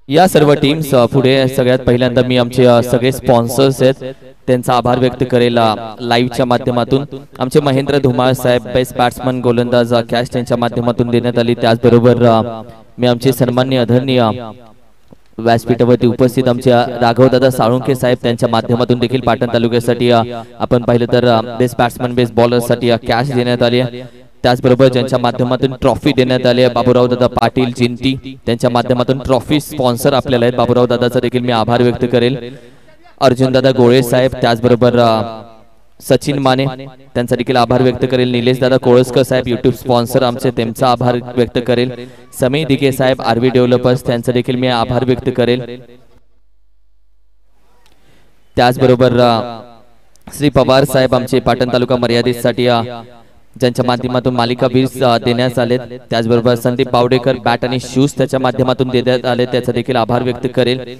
या सर्व टीम्स पुढे सगळ्यात पहिल्यांदा मी आमचे सगळे स्पॉन्सर्स आहेत त्यांचा आभार व्यक्त करेल लाईव्हच्या माध्यमातून। आमचे महेंद्र धुमाळ साहेब बेस्ट बॅट्समन गोलंदाज कॅश त्यांच्या माध्यमातून देण्यात आली। त्याचबरोबर मी आमचे सन्माननीय आदरणीय व्यासपीठावरती उपस्थित आमच्या राघवदादा साळुंखे साहेब त्यांच्या माध्यमातून देखील पाटण तालुक्यासाठी आपण पाहिलं तर बेस्ट बॅट्समन बेस्ट बॉलर साठी कॅश देण्यात आली आहे। त्याचबरोबर ज्यांच्या माध्यमातून ट्रॉफी देण्यात आली आहे बाबूराव दादा पाटील जिंती त्यांच्या माध्यमातून ट्रॉफी स्पॉन्सर आपल्याला आहेत। बाबूराव दादाचा देखील मी आभार व्यक्त करेल। अर्जुन दादा गोळे साहेब त्याचबरोबर सचिन माने त्यांचा देखील आभार व्यक्त करेल। निलेश दादा कोळसकर साहेब युट्यूब स्पॉन्सर आमचे त्यांचा आभार व्यक्त करेल। समी दिघे साहेब आरवी डेव्हलपर्स त्यांचा देखील मी आभार व्यक्त करेल। त्याचबरोबर श्री पवार साहेब आमचे पाटण तालुका मर्यादित साठी ज्यांच्या माध्यमातून मालिका बीज देण्यात आले। त्याचबरोबर संदीप बावडेकर बॅट आणि शूज त्याच्या माध्यमातून देण्यात आले त्याचा देखील आभार व्यक्त करेल।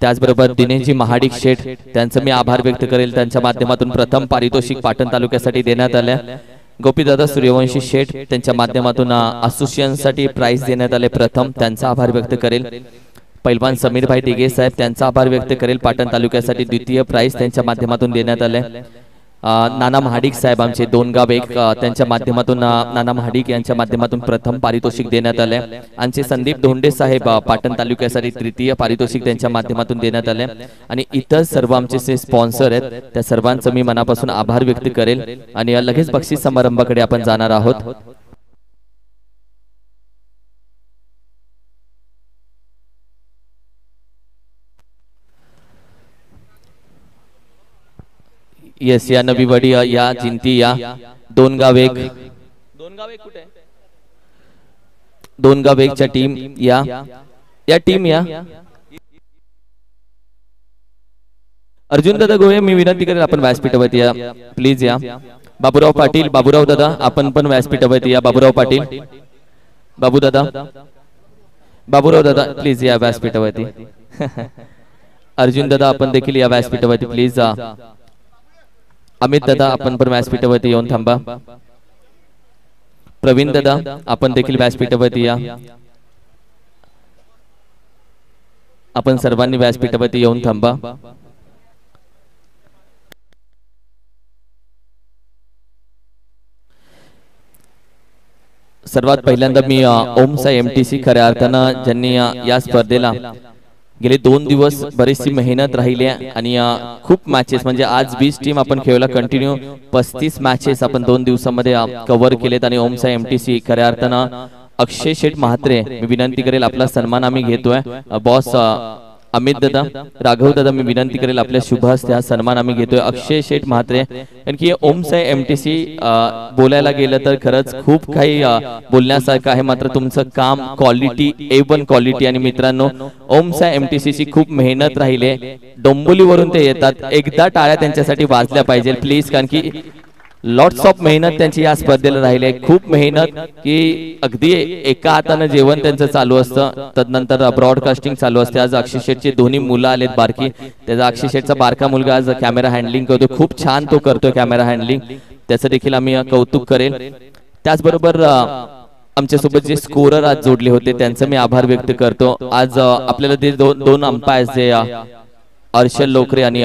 त्याचबरोबर दिनेशजी महाडिक शेठ त्यांचं मी आभार व्यक्त करेल। त्यांच्या माध्यमातून प्रथम पारितोषिक पाटण तालुक्यासाठी देण्यात आले। गोपीदादा सूर्यवंशी शेठ त्यांच्या माध्यमातून असोसिएशन साठी प्राइज देण्यात आले प्रथम त्यांचा आभार व्यक्त करेल। पैलवान समीरभाई दिघे साहेब त्यांचा आभार व्यक्त करेल। पाटण तालुक्यासाठी द्वितीय प्राइज त्यांच्या माध्यमातून देण्यात आले। नाना महाडिक साहेब आमचे दोन गाव एक त्यांच्या माध्यमातून नाना महाडिक यांच्या माध्यमातून प्रथम पारितोषिक देण्यात आले। आमचे संदीप धोंडे साहेब पाटण तालुक्यासाठी तृतीय पारितोषिक त्यांच्या माध्यमातून देण्यात आले। आणि इतर सर्व आमचे स्पॉन्सर आहेत त्या सर्वांचं मी मनापासून आभार व्यक्त करेल। आणि लगेच बक्षीस समारंभाकडे आपण जाणार आहोत। येस या नवीवाडी या जिंती या दोन गाव एक कुठे दोन गाव एकच्या टीम या टीम या अर्जुन दादा गोळे मी विनंती करेल आपण व्यासपीठावरती या प्लीज या। बाबूराव पाटील बाबूराव दादा आपण पण व्यासपीठावरती या। बाबूराव पाटील बाबूराव दादा प्लीज या व्यासपीठावरती। अर्जुन दादा आपण देखील या व्यासपीठावरती प्लीज। अमित दादा आपण पण व्यासपीठावरती येऊन थांबा। प्रवीण दादा आपण देखील व्यासपीठावरती या। आपण सर्वांनी व्यासपीठावरती येऊन थांबा। सर्वात पहिल्यांदा मी ओमसाई एमटीसी खऱ्या अर्थानं ज्यांनी या स्पर्धेला गेले 2 दिवस बरीचशी मेहनत राहिली आणि खूप मॅचेस म्हणजे आज 20 टीम आपण खेळला कंटिन्यू 35 मॅचेस आपण 2 दिवसांमध्ये कव्हर केलेत। आणि ओमसाई एमटीसी खऱ्या अर्थानं अक्षय शेठ महात्रे मी विनंती करेल आपला सन्मान आम्ही घेतोय। बॉस अमित दादा राघव दादा मी विनंती करेल आपल्या शुभ हस्ते हा सन्मान आम्ही घेतोय अक्षय शेठ महात्रे। कारण की ओमसाई एमटीसी बोलायला गेलं तर खरंच खूप काही बोलण्यासारखं आहे मात्र तुमचं काम क्वालिटी A1 क्वालिटी। आणि मित्रांनो ओमसाई एमटीसी ची खूप मेहनत राहिली डोंबिवलीवरून ते येतात एकदा टाळ्या त्यांच्यासाठी वाजल्या पाहिजे प्लीज। कारण की लॉट्स ऑफ मेहनत त्यांची या स्पर्धेला राहिली आहे खूप मेहनत की अगदी एका हाताने जेवण त्यांचं चालू असतं तदनंतर ब्रॉडकास्टिंग चालू असते। आज अक्षय शेठचे दोन्ही मुलं आलेत बारकी त्याचा अक्षय शेठचा बारका मुलगा आज कॅमेरा हँडलिंग करतो खूप छान तो करतोय कॅमेरा हँडलिंग त्याचं देखील आम्ही कौतुक करेल। त्याचबरोबर आमच्या सोबत जे स्कोरर आज जोडले होते त्यांचं मी आभार व्यक्त करतो। आज आपल्याला ते दोन अंपायर्स जे हर्षल लोकरे आणि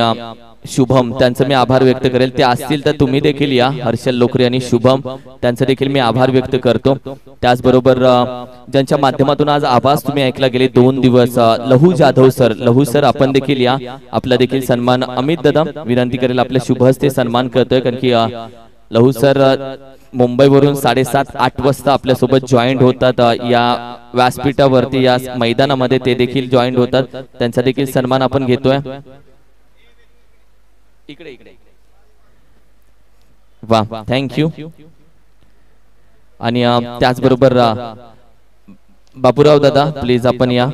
शुभम त्यांचं मी आभार व्यक्त करेल। ते असतील तर तुम्ही देखील या हर्षल लोकरे आणि शुभम त्यांचं देखील मी आभार व्यक्त करतो। त्याचबरोबर ज्यांच्या माध्यमातून आज आवाज तुम्ही ऐकला गेले 2 दिवस लहू जाधव सर लहू सर आपण देखील या आपला देखील सन्मान अमित दादा विनंती करेल आपल्या शुभ हस्ते सन्मान करतोय। कारण की लहू सर मुंबईवरून 7:30-8 वाजता आपल्या सोबत जॉईंट होतात या व्यासपीठावरती या मैदानामध्ये ते देखील जॉईंट होतात त्यांचा देखील सन्मान आपण घेतोय। इकडे वाह थँक्यू। आणि त्याचबरोबर बाबूराव दादा प्लीज आपण या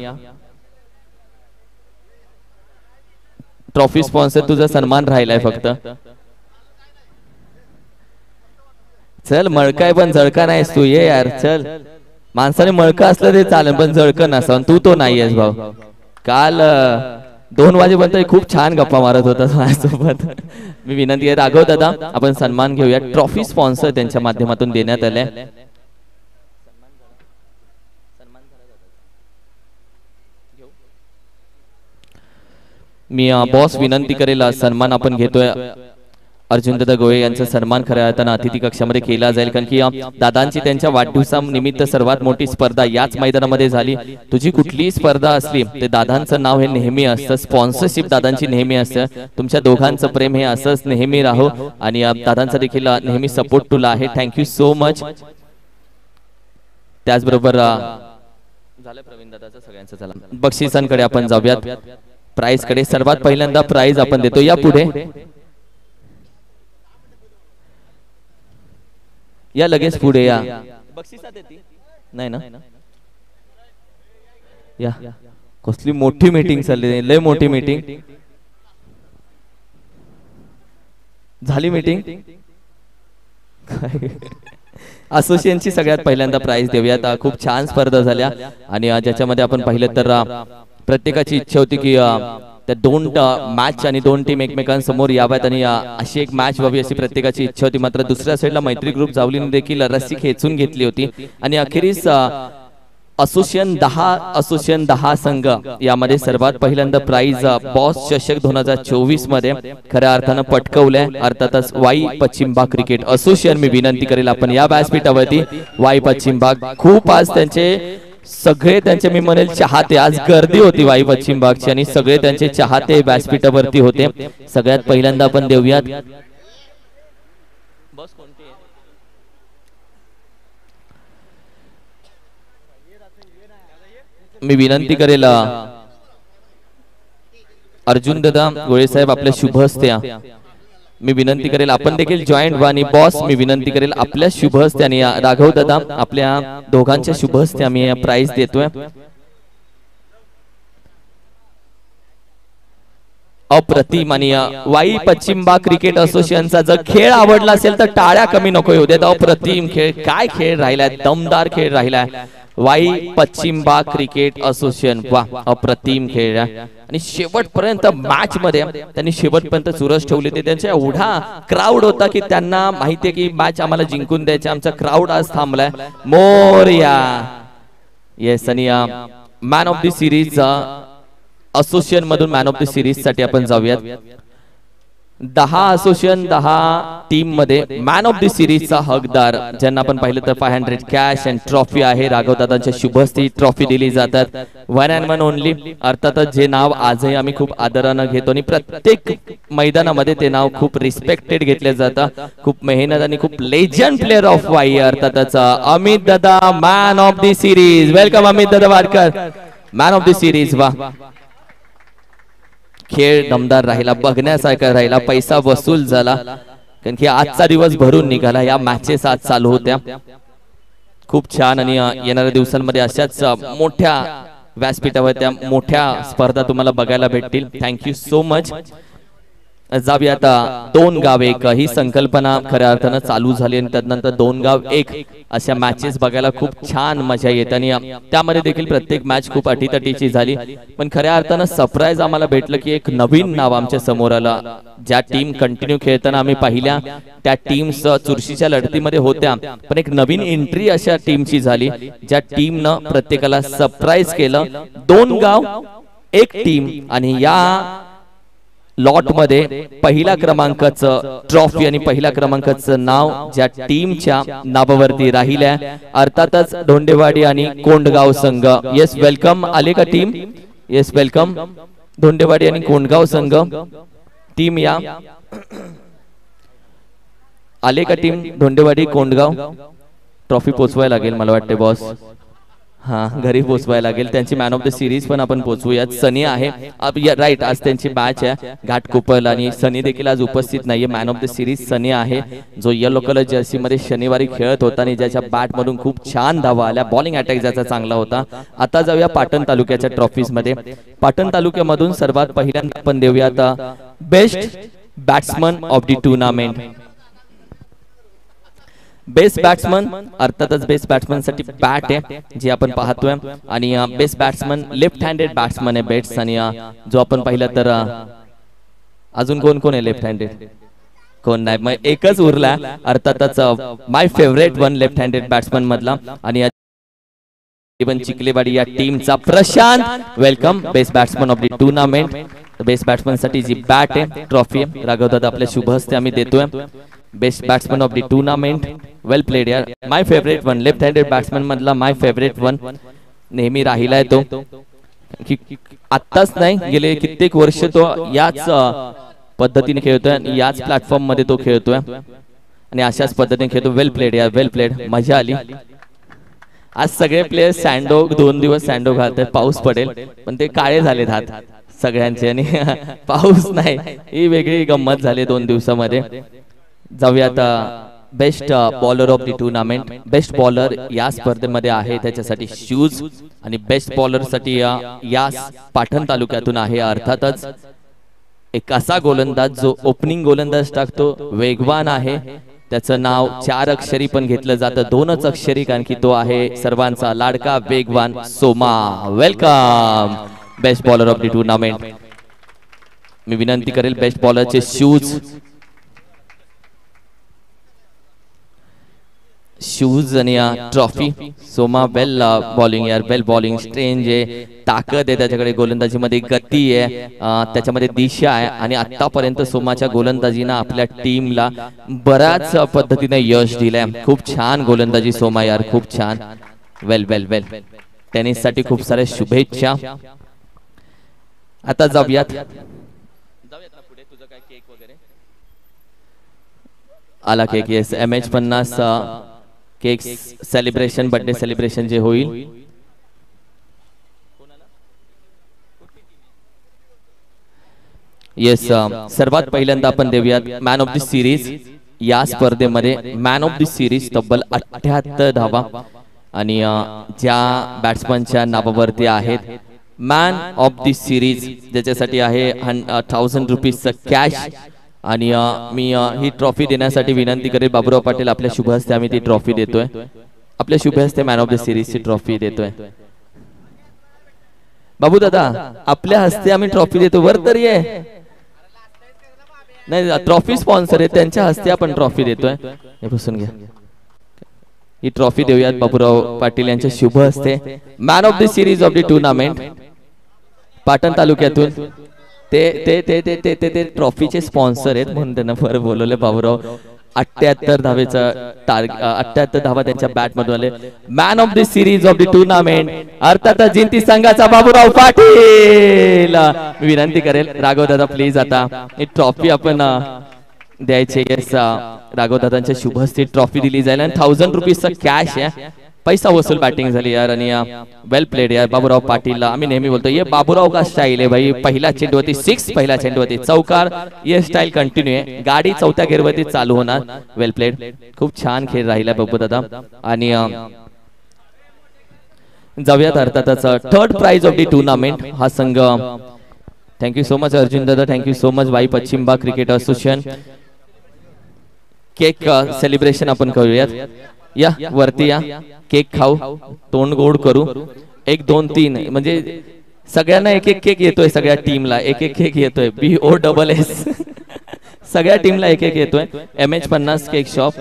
ट्रॉफी स्पॉन्सर तुझा सन्मान राहिलाय फक्त चल मळकाय पण जळका नाहीस तू ये यार चल माणसाने मळका असलं ते चालेल पण जळका नसा तू तो नाहीयेस भाऊ। काल 2 वाजेपर्यंत खूप छान गप्पा मारत होता माझ्यासोबत मी विनंती आहे राघव दादा आपण सन्मान घेऊया। ट्रॉफी स्पॉन्सर त्यांच्या माध्यमातून देण्यात आले। मी बॉस विनंती करेल सन्मान आपण घेतोय अर्जुन दादा गोळे यांचा सन्मान खऱ्या अर्थानं अतिथी कक्षामध्ये केला जाईल कारण की दादांची त्यांच्या वाढदिवसानिमित्त सर्वात मोठी स्पर्धा याच मैदानामध्ये झाली। तुझी कुठलीही स्पर्धा असली ते दादांचं नाव हे नेहमी असतं, स्पॉन्सरशिप दादांची नेहमी असतं। तुमच्या दोघांचं प्रेम हे असंच नेहमी राहो आणि दादांचा देखील नेहमी सपोर्ट तुला आहे। Thank you so much. त्याचबरोबर झालं प्रवीण दादाचं सगळ्यांचं। चला बक्षिसांकडे आपण जाऊयात, प्राइज कडे। सर्वात पहिल्यांदा प्राइज आपण देतो या पुढे या लगेच पुढे या। बक्षिसात येते नाही ना या कसली मोठी मीटिंग चालली, लय मोठी मीटिंग झाली मीटिंग। असोसिएशनची सगळ्यात पहिल्यांदा प्राइज देऊयात। खूप छान स्पर्धा झाल्या आणि ज्याच्यामध्ये आपण पाहिलं तर प्रत्येकाची इच्छा होती की त्या दोन मॅच आणि दोन टीम एकमेकांसमोर याव्यात आणि अशी एक मॅच व्हावी अशी प्रत्येकाची इच्छा होती। मात्र दुसऱ्या साईडला मैत्री ग्रुप जावलीने देखील रस्सी खेचून घेतली होती आणि अखेरीस असोसिएशन 10 संघ यामध्ये सर्वात पहिल्यांदा प्राइज बॉस चषक 2024 मध्ये खऱ्या अर्थानं पटकवलंय। अर्थातच वाई पश्चिम भाग क्रिकेट असोसिएशन। मी विनंती करेल आपण या व्यासपीठावरती वाई पश्चिम भाग खूप आज त्यांचे सगळे त्यांचे मी म्हणेल चाहते, आज गर्दी होती वाई पश्चिम भागची आणि सगळे त्यांचे चाहते व्यासपीठावरती होते। सगळ्यात पहिल्यांदा आपण देऊयात मी विनंती करेल अर्जुन दादा गोळे साहेब आपल्या शुभ हस्ते मी विनंती करेल आपण देखील जॉईंट व्हा आणि बॉस मी विनंती करेल आपल्या शुभ हस्ते आणि राघव दादा आपल्या दोघांच्या शुभ हस्ते आम्ही प्राइज देतोय। अप्रतिम आणि वाई पश्चिम भाग क्रिकेट असोसिएशनचा जर खेळ आवडला असेल तर टाळ्या कमी नको येऊ देत। अप्रतिम खेळ, काय खेळ राहिलाय, दमदार खेळ राहिलाय वाई पश्चिम भाग क्रिकेट असोसिएशन। वा अप्रतिम खेळ आणि शेवटपर्यंत मॅच मध्ये त्यांनी शेवटपर्यंत चुरस ठेवली होती। त्यांचा एवढा क्राऊड होता की त्यांना माहिती आहे की मॅच आम्हाला जिंकून द्यायची। आमचा क्राऊड आज थांबलाय मोरया। येस आणि man of the series association मधून मॅन ऑफ द सिरीज साठी आपण जाऊयात। 10 असोसिएशन 10 टीम मध्ये मॅन ऑफ द सिरीजचा हकदार ज्यांना आपण पाहिलं तर 500 कॅश अँड ट्रॉफी आहे। राघव दादांच्या शुभ हस्ते ट्रॉफी दिली जातात। One and one only. अर्थातच जे नाव आजही आम्ही खूप आदराने घेतो आणि प्रत्येक मैदानामध्ये ते नाव खूप रिस्पेक्टेड घेतले जातं। खूप मेहनत आणि खूप लेजंड प्लेअर ऑफ वाई अर्थातच अमित दादा man of the series. Welcome Amit दादा Wadkar man of the series. वा खेळ दमदार राहिला, बघण्यासारखा राहिला, पैसा वसूल झाला कारण की आजचा दिवस भरून निघाला। या मॅचेस आज चालू होत्या खूप छान आणि येणाऱ्या दिवसांमध्ये अशाच मोठ्या व्यासपीठावर त्या मोठ्या स्पर्धा तुम्हाला बघायला भेटतील। Thank you so much. जाऊया आता 2 गाव 1 ही संकल्पना खऱ्या अर्थानं चालू झाली आणि त्यानंतर 2 गाव 1 अशा मॅचेस बघायला खूप छान मजा येते आणि त्यामध्ये देखील प्रत्येक मॅच खूप अटीतटीची झाली। पण खऱ्या अर्थानं सरप्राईज आम्हाला भेटलं की एक नवीन नाव आमच्या समोर आलं। ज्या टीम कंटिन्यू खेळताना आम्ही पाहिल्या त्या टीम्स चुरशीच्या लढतीमध्ये होत्या, पण एक नवीन एंट्री अशा टीमची झाली ज्या टीमनं प्रत्येकाला सरप्राईज केलं। 2 गाव 1 टीम आणि या लॉट मध्ये पहिला क्रमांकाचं ट्रॉफी आणि पहिल्या क्रमांकाचं नाव ज्या टीमच्या नावावरती राहिल्या अर्थातच धोंडेवाडी आणि कोंडगाव संघ। Yes welcome. आले का टीम? Yes welcome. धोंडेवाडी आणि कोंडगाव संघ टीम या आले का टीम? धोंडेवाडी कोंडगाव ट्रॉफी पोचवायला लागेल मला वाटते बॉस। हाँ घरी पोचवायला लागेल। त्यांची मॅन ऑफ द सिरीज पण आपण पोचवूयात। सनी आहे राईट, आज त्यांची मॅच आहे घाटकोपर आणि सनी देखील आज उपस्थित नाहीये। मॅन ऑफ द सिरीज सनी आहे जो येलो कलर जर्सी मध्ये शनिवारी खेळत होता आणि ज्याच्या बॅट मधून खूप छान धावा आल्या। बॉलिंग अटॅक ज्याचा चांगला होता। आता जाऊया पाटण तालुक्याच्या ट्रॉफीज मध्ये। पाटण तालुक्यामधून सर्वात पहिल्यांदा आपण देऊयात best batsman of the tournament. Best batsman अर्थातच बेस्ट बॅट्समन साठी बॅट आहे जी आपण पाहतोय आणि best batsman left handed batsman आहे बेट्स आणि जो आपण पाहिलं तर अजून कोण कोण आहे लेफ्ट हँडेड? कोण नाही, मग एकच उरला अर्थातच my favourite one left handed batsman मधला आणि चिखलेवाडी या टीमचा Prashant. Welcome best batsman of the tournament. Best batsman साठी जी बॅट आहे ट्रॉफी आहे राघव दादा आपल्या शुभ हस्ते आम्ही देतोय. Best batsman of the tournament, well played यार. My favourite one, left handed batsman मधला माय फेवरेट वन नेहमी राहिलाय तो. आत्ताच नाही गेले कित्येक वर्ष तो याच पद्धतीने खेळतोय आणि याच प्लॅटफॉर्म मध्ये तो खेळतोय आणि अशाच पद्धतीने खेळतो. वेल प्लेड यार, वेल प्लेड. मजा आली. आज सगळे प्लेयर सँडो 2 दिवस सँडो घालतात. पाऊस पडेल पण ते काळे झालेत हात सगळ्यांचे आणि पाऊस नाही, ही वेगळी गंमत झाली 2 दिवसामध्ये. जाऊयात best bowler of the tournament. Best bowler या स्पर्धेमध्ये आहे त्याच्यासाठी शूज आणि बेस्ट बॉलर साठी या पाटण तालुक्यातून आहे अर्थातच एक असा गोलंदाज जो ओपनिंग गोलंदाज टाकतो, वेगवान आहे. त्याचं नाव 4 अक्षरी पण घेतलं जातं, 2च अक्षरी, कारण की तो आहे सर्वांचा लाडका वेगवान Soma. Welcome best bowler of the tournament. मी विनंती करेल बेस्ट बॉलरचे शूज आणि ट्रॉफी. सोमा वेल बॉलिंग यार, वेल बॉलिंग. स्ट्रेंज आहे, ताकद आहे त्याच्याकडे, गोलंदाजीमध्ये गती आहे, त्याच्यामध्ये दिशा आहे आणि आतापर्यंत सोमाच्या गोलंदाजीनं आपल्या टीमला बऱ्याच पद्धतीने यश दिलंय. खूप छान गोलंदाजी सोमा यार, खूप छान. वेल वेल वेल. टेनिस साठी खूप साऱ्या शुभेच्छा. आता जाऊयात पुढे. तुझं काय केक वगैरे आला? Cake yes, MH50 cake celebration, birthday celebration जे होईल. येस, सर्वात पहिल्यांदा आपण देऊयात मॅन ऑफ द सिरीज या स्पर्धेमध्ये. मॅन ऑफ द सिरीज तब्बल 78 धावा आणि ज्या बॅट्समनच्या नावावरती आहेत मॅन ऑफ द सिरीज ज्याच्यासाठी आहे 1000 रुपीजचं कॅश. आणि मी ही ट्रॉफी देण्यासाठी विनंती करेल बाबूराव पाटील, आपल्या शुभ हस्ते आम्ही ती ट्रॉफी देतोय. आपल्या शुभ हस्ते मॅन ऑफ द सिरीज ची ट्रॉफी देतोय. बाबू दादा आपल्या हस्ते आम्ही ट्रॉफी देतो. वर तरी आहे नाही, ट्रॉफी स्पॉन्सर आहे त्यांच्या हस्ते आपण ट्रॉफी देतोय. हे बसून घ्या. ही ट्रॉफी देऊयात बाबूराव पाटील यांच्या शुभ हस्ते. Man of the series of the tournament Patan तालुक्यातून ते ते ते ते ते ते ते ट्रॉफीचे स्पॉन्सर आहेत म्हणून त्यांना बरं बोलवले बाबूराव. 78 धावेचा टार्गेट, 78 धावा त्यांच्या बॅट मधून आले. Man of the series of the tournament अर्थात जिंती संघाचा बाबूराव पाटील. मी विनंती करेल राघव दादा प्लीज आता ही ट्रॉफी आपण द्यायचे. येस, राघव दादांच्या शुभ हस्ते ट्रॉफी दिली जाईल आणि 1000 रुपीजचा कॅश आहे. पैसा वसूल बॅटिंग झाली यार आणि वेल प्लेड यार बाबूराव पाटीलला. आम्ही नेहमी बोलतो ये बाबूराव का स्टाईल आहे भाई. पहिला चेंडूवरती 6, पहिला चेंडूवरती चौकार. ये स्टाईल कंटिन्यू आहे. गाडी 4थ्या गेअरवरती चालू होणार. Well played. खूप छान खेळ राहिला बाबू दादा. आणि जाऊयात अर्थातच third prize of the tournament. हा संघ थँक्यू सो मच अर्जुन दादा, थँक्यू सो मच वाई पश्चिम भाग क्रिकेट असोसिएशन. केक सेलिब्रेशन आपण करूयात. या वरती या, केक खाऊ, तोंड गोड करू. 1 2 3 म्हणजे सगळ्यांना एक एक केक येतोय. सगळ्या टीमला एक एक केक येतोय. BOSS सगळ्या टीमला एक एक येतोय. MH50 cake shop.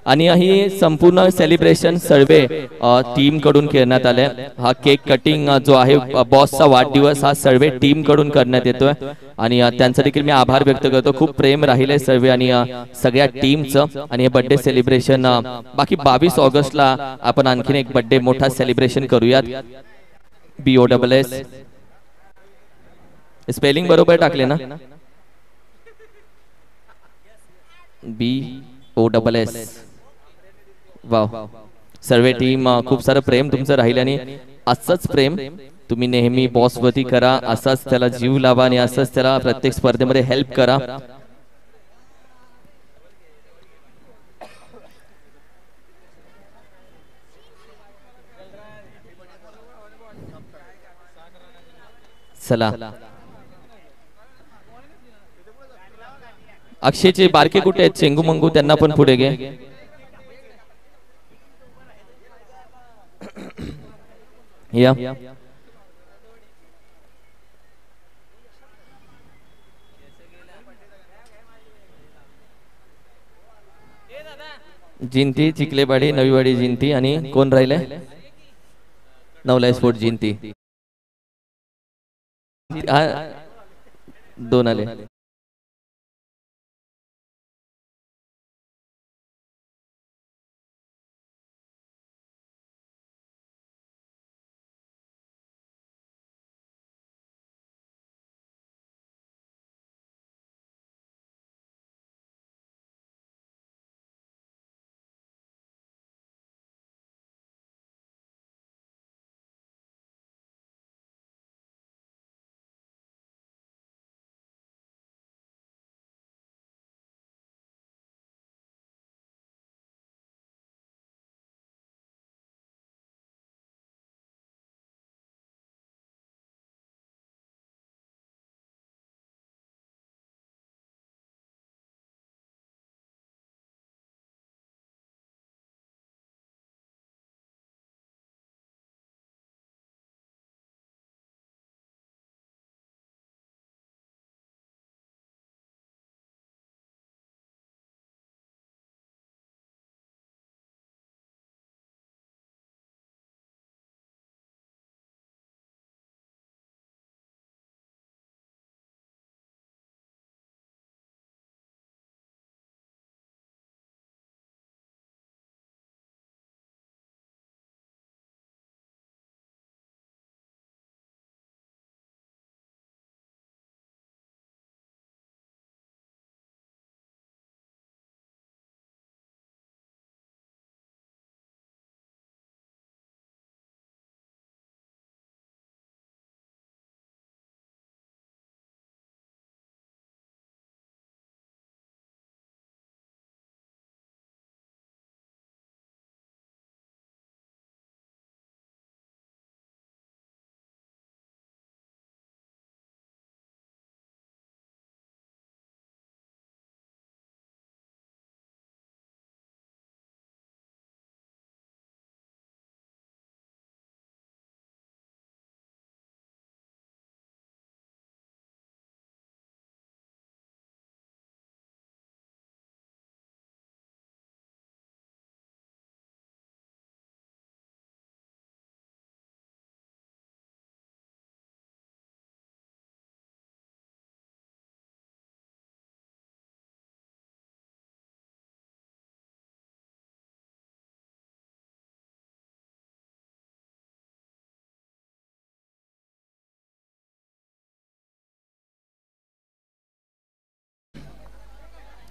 आणि ही संपूर्ण सेलिब्रेशन सर्वे टीम कडून करण्यात आले. हा केक कटिंग जो आहे बॉसचा वाढदिवस हा सर्वे टीम कडून करण्यात येतोय आणि त्यांचा देखील मी आभार व्यक्त करतो. खूप प्रेम राहिले सर्वे आणि सगळ्या टीमचं. आणि हे बर्थडे सेलिब्रेशन बाकी 22 ऑगस्टला आपण आणखीन एक बर्थडे मोठा सेलिब्रेशन करूयात. BOSS स्पेलिंग बरोबर टाकले ना? BOSS. वाव. सर्व टीम खूप सारं प्रेम तुमचं राहील आणि असंच प्रेम तुम्ही नेहमी बॉस वरती करा. असाच त्याला जीव लावा आणि असंच त्याला प्रत्येक स्पर्धेमध्ये हेल्प करा. चला अक्षयचे बारके कुठे आहेत? चेंगू मंगू त्यांना पण पुढे घे. या जिंती, चिखलेवाडी, नवीवाडी जिंती आणि कोण राहिले? नवलाई स्पोर्ट जिंती. दोन आले.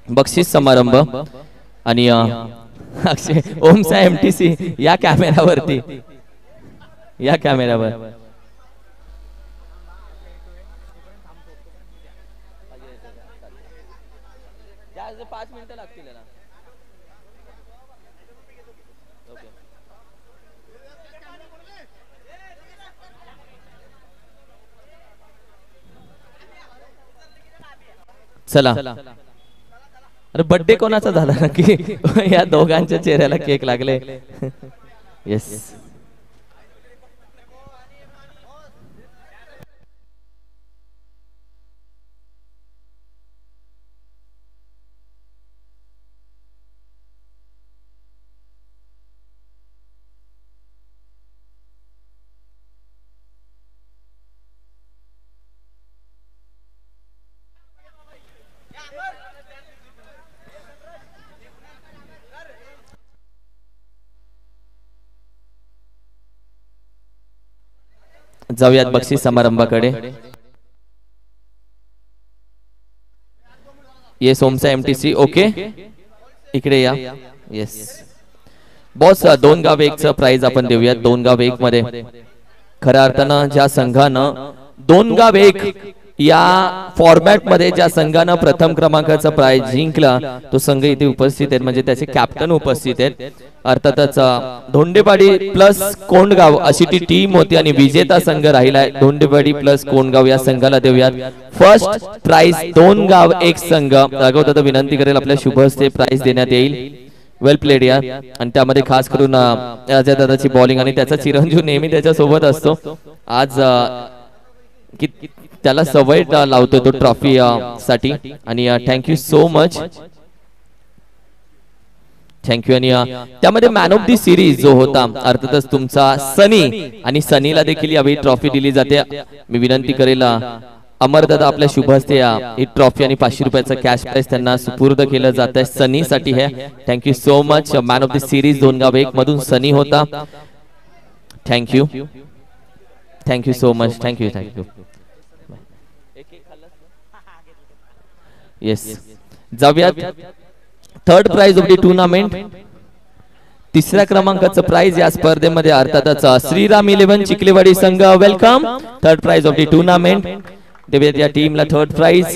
बक्षीस समारंभ आणि अक्षय ओमचा एमटीसी या कॅमेरावरती या कॅमेरावर पाच मिनिटं लागतील ना. चला अरे बर्थडे कोणाचा झाला नक्की या दोघांच्या चेहऱ्याला केक लागले. येस जाऊयात बक्षीस समारंभाकडे. येस ओमचा एमटीसी ओके इकडे या. येस बॉस 2x1 प्राइज आपण देऊयात. 2x1 मध्ये खऱ्या अर्थानं ज्या संघानं 2x1 या फॉर्मॅट मध्ये ज्या संघानं प्रथम क्रमांकाचा प्राइज जिंकला तो संघ इथे उपस्थित आहेत, म्हणजे त्याचे कॅप्टन उपस्थित आहेत. अर्थातच धोंडेवाडी प्लस कोंडगाव अशी ती टीम होती आणि विजेता संघ राहिलाय धोंडेवाडी प्लस कोंडगाव. या संघाला देऊयात फर्स्ट प्राइज 2x1 संघ. अगोदर विनंती करेल आपल्या शुभ हस्ते प्राइज देण्यात येईल. वेल प्लेड यार. आणि त्यामध्ये खास करून राजा दादाची बॉलिंग आणि त्याचा चिरंजीव नेहमी त्याच्या सोबत असतो. आज की त्याला सवय लावतो तो ट्रॉफी साठी आणि थँक्यू सो मच. थँक्यू. आणि त्यामध्ये मॅन ऑफ दी सिरीज जो होता अर्थातच तुमचा सनी, आणि सनीला देखील यावेळी ट्रॉफी दिली जाते. मी विनंती करेल अमरदादा आपल्या शुभ हस्ते ही ट्रॉफी आणि 500 रुपयाचं कॅश प्राइज त्यांना सुपूर्द केलं जात आहे सनी साठी. है thank you so much. Man of the series 2-1 मधून सनी होता. Thank you thank you so much. Thank you thank you. Yes, जाऊयात third prize of the tournament. तिसऱ्या क्रमांकाचं प्राइज या स्पर्धेमध्ये अर्थातच श्रीराम 11 चिखलेवाडी संघ. Welcome. Third prize of the tournament देऊयात या टीमला थर्ड प्राइज.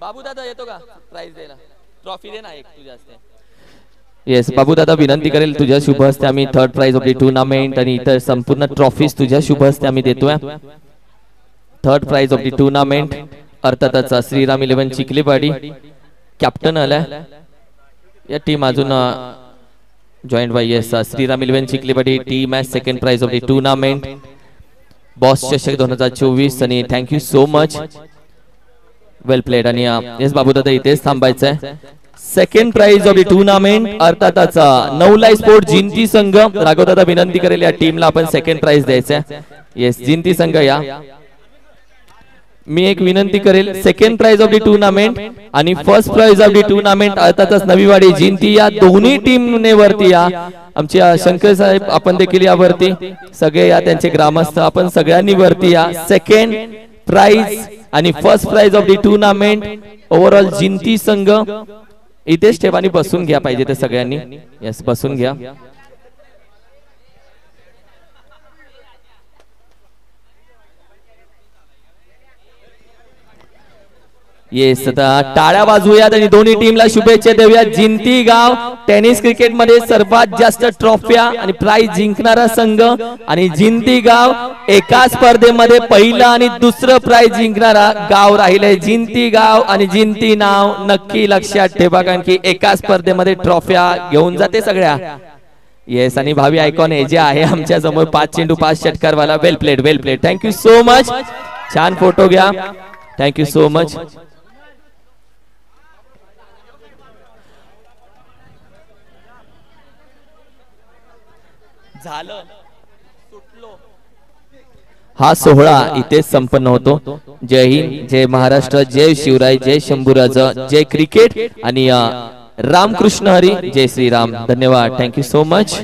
बाबू दादा येतो का प्राइज द्यायला? ट्रॉफी दे ना एक तुझ्या हस्ते. येस बाबू दादा, विनंती करेल तुझ्या शुभ हस्ते आम्ही third prize of the tournament आणि इतर संपूर्ण ट्रॉफीज तुझ्या शुभ हस्ते आम्ही देतोय. Third prize of the tournament अर्थातच श्रीराम 11 चिखलेवाडी. कॅप्टन आलाय या टीम अजून जॉईंट बाय. येस, श्रीराम 11 चिखलेवाडी टीम आहे. Second prize of the tournament boss चषक 2024. आणि thank you so much. Well played. आणि येस बाबू दादा इथेच थांबायचं आहे. Second prize of the tournament अर्थातच नवलाई स्पोर्ट जिंती संघ. राघव दादा विनंती करेल या टीमला आपण सेकंड प्राइज द्यायचं. येस, जिंती संघ या. मी एक विनंती करेल, second prize of the tournament आणि first prize of the tournament अर्थातच नवीवाडी जिंती या दोन्ही टीमने वरती या. आमचे शंकर साहेब आपण देखील या वरती, सगळे या त्यांचे ग्रामस्थ आपण सगळ्यांनी वरती या. सेकंड प्राइज आणि first prize of the tournament overall जिंती संघ इथेच ठेवानी बसून घ्या पाहिजे ते सगळ्यांनी. यस, बसून घ्या. येस, आता टाळ्या वाजवूयात आणि दोन्ही टीमला शुभेच्छा देऊयात. जिंती गाव टेनिस क्रिकेट मध्ये सर्वात जास्त ट्रॉफ्या आणि प्राइज जिंकणारा संघ, आणि जिंती गाव एका स्पर्धेमध्ये पहिला आणि दुसरं प्राइज जिंकणारा गाव राहिले. जिंती गाव आणि जिंती नाव नक्की लक्षात ठेवा, कारण की एका स्पर्धेमध्ये ट्रॉफ्या घेऊन जाते सगळ्या. येस, आणि भावी आयकॉन हे जे आहे आमच्या समोर 5 चेंडू 5 षटकारवाला. वेल प्लेड, वेल प्लेड. Thank you so much. छान फोटो घ्या. Thank you so much. झालं, सुटलो. हा सोहळा इथेच संपन्न होतो. जय हिंद, जय महाराष्ट्र, जय शिवराय, जय शंभूराज, जय क्रिकेट आणि रामकृष्ण हरी, जय श्रीराम. धन्यवाद. Thank you so much.